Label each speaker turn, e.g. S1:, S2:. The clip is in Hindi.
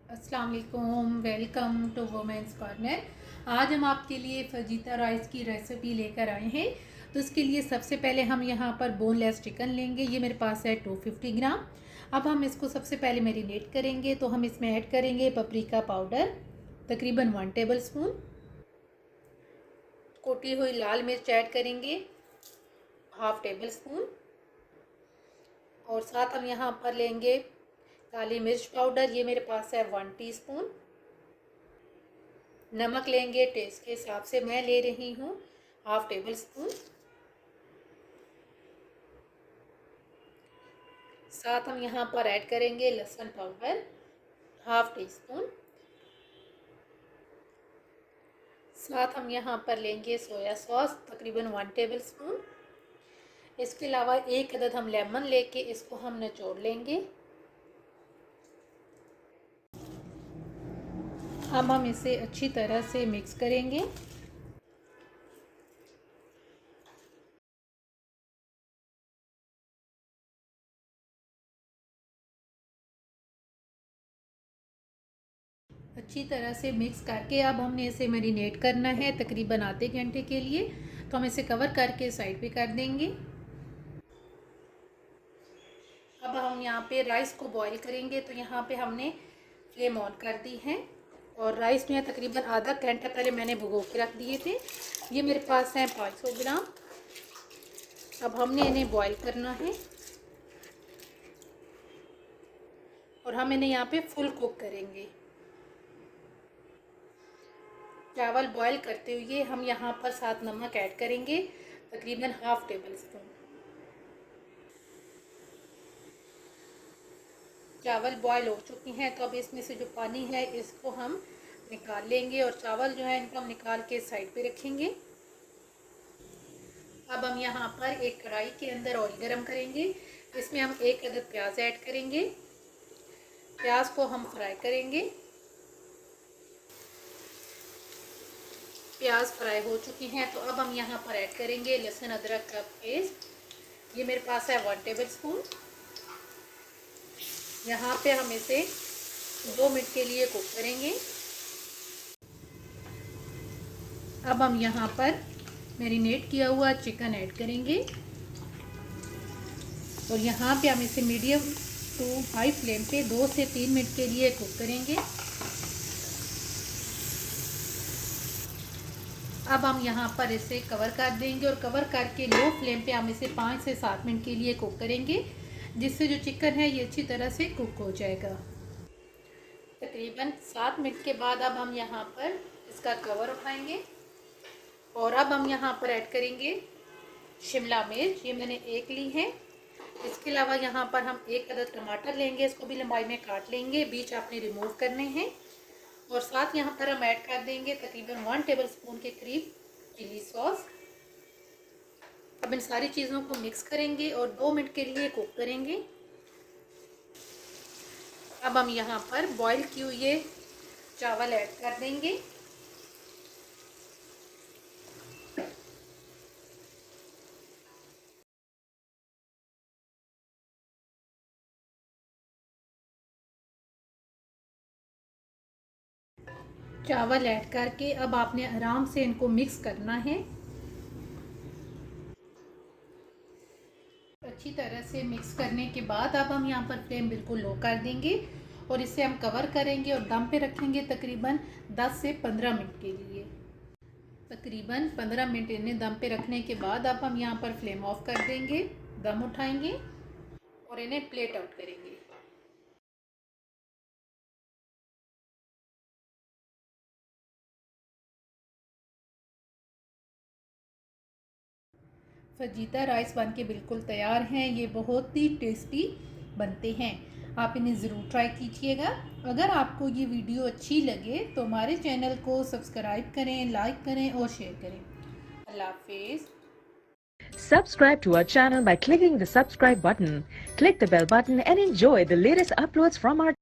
S1: अस्सलाम वालेकुम, वेलकम टू वुमेंस कॉर्नर। आज हम आपके लिए फजीता राइस की रेसिपी लेकर आए हैं। तो इसके लिए सबसे पहले हम यहाँ पर बोनलेस चिकन लेंगे। ये मेरे पास है 250 ग्राम। अब हम इसको सबसे पहले मैरिनेट करेंगे। तो हम इसमें ऐड करेंगे पपरिका पाउडर तकरीबन 1 टेबल स्पून, कुटी हुई लाल मिर्च ऐड करेंगे 1/2 टेबल स्पून, और साथ हम यहाँ पर लेंगे काली मिर्च पाउडर। ये मेरे पास है 1 टीस्पून। नमक लेंगे टेस्ट के हिसाब से, मैं ले रही हूँ 1/2 टेबल स्पून। साथ हम यहाँ पर ऐड करेंगे लहसुन पाउडर 1/2 टीस्पून। साथ हम यहाँ पर लेंगे सोया सॉस तकरीबन 1 टेबल स्पून। इसके अलावा एक अदद हम लेमन लेके इसको हम निचोड़ लेंगे। अब हम इसे अच्छी तरह से मिक्स करेंगे। अच्छी तरह से मिक्स करके अब हमने इसे मैरिनेट करना है तकरीबन आधे घंटे के लिए। तो हम इसे कवर करके साइड पे कर देंगे। अब हम यहाँ पे राइस को बॉईल करेंगे। तो यहाँ पे हमने फ्लेम ऑन कर दी है और राइस में तकरीबन आधा घंटा पहले मैंने भिगो के रख दिए थे। ये मेरे पास हैं 500 ग्राम। अब हमने इन्हें बॉईल करना है और हम इन्हें यहाँ पे फुल कुक करेंगे। चावल बॉईल करते हुए हम यहाँ पर साथ नमक ऐड करेंगे तकरीबन 1/2 टेबल स्पून। चावल बॉईल हो चुकी हैं तो अब इसमें से जो पानी है इसको हम निकाल लेंगे और चावल जो है इनको हम निकाल के साइड पे रखेंगे। अब हम यहाँ पर एक कढ़ाई के अंदर ऑयल गरम करेंगे। इसमें हम एक अदद प्याज ऐड करेंगे। प्याज को हम फ्राई करेंगे। प्याज फ्राई हो चुकी हैं तो अब हम यहाँ पर ऐड करेंगे लहसुन अदरक का पेस्ट। ये मेरे पास है 1 टेबल स्पून। यहाँ पे हम इसे 2 मिनट के लिए कुक करेंगे। अब हम यहाँ पर मैरिनेट किया हुआ चिकन ऐड करेंगे और यहाँ पे हम इसे मीडियम टू हाई फ्लेम पे 2 से 3 मिनट के लिए कुक करेंगे। अब हम यहाँ पर इसे कवर कर देंगे और कवर करके लो फ्लेम पे हम इसे 5 से 7 मिनट के लिए कुक करेंगे, जिससे जो चिकन है ये अच्छी तरह से कुक हो जाएगा। तकरीबन 7 मिनट के बाद अब हम यहाँ पर इसका कवर उठाएंगे और अब हम यहाँ पर ऐड करेंगे शिमला मिर्च। ये मैंने 1 ली है। इसके अलावा यहाँ पर हम एक अदद टमाटर लेंगे, इसको भी लंबाई में काट लेंगे, बीज आपने रिमूव करने हैं। और साथ यहाँ पर हम ऐड कर देंगे तकरीबन 1 टेबल स्पून के करीब चिली सॉस। अब इन सारी चीज़ों को मिक्स करेंगे और 2 मिनट के लिए कुक करेंगे। अब हम यहाँ पर बॉईल किए हुए चावल ऐड कर देंगे। चावल ऐड करके अब आपने आराम से इनको मिक्स करना है। अच्छी तरह से मिक्स करने के बाद अब हम यहाँ पर फ्लेम बिल्कुल लो कर देंगे और इसे हम कवर करेंगे और दम पे रखेंगे तकरीबन 10 से 15 मिनट के लिए। तकरीबन 15 मिनट इन्हें दम पे रखने के बाद अब हम यहाँ पर फ्लेम ऑफ कर देंगे, दम उठाएंगे और इन्हें प्लेट आउट करेंगे। फजीता राइस बन के बिल्कुल तैयार हैं। ये बहुत ही टेस्टी बनते हैं। आप इन्हें ज़रूर ट्राई कीजिएगा। अगर आपको ये वीडियो अच्छी लगे तो हमारे चैनल को सब्सक्राइब करें, लाइक करें और शेयर करें। अल्लाह हाफिज़।
S2: Subscribe to our channel by clicking the subscribe button. Click the bell button and enjoy the latest uploads from our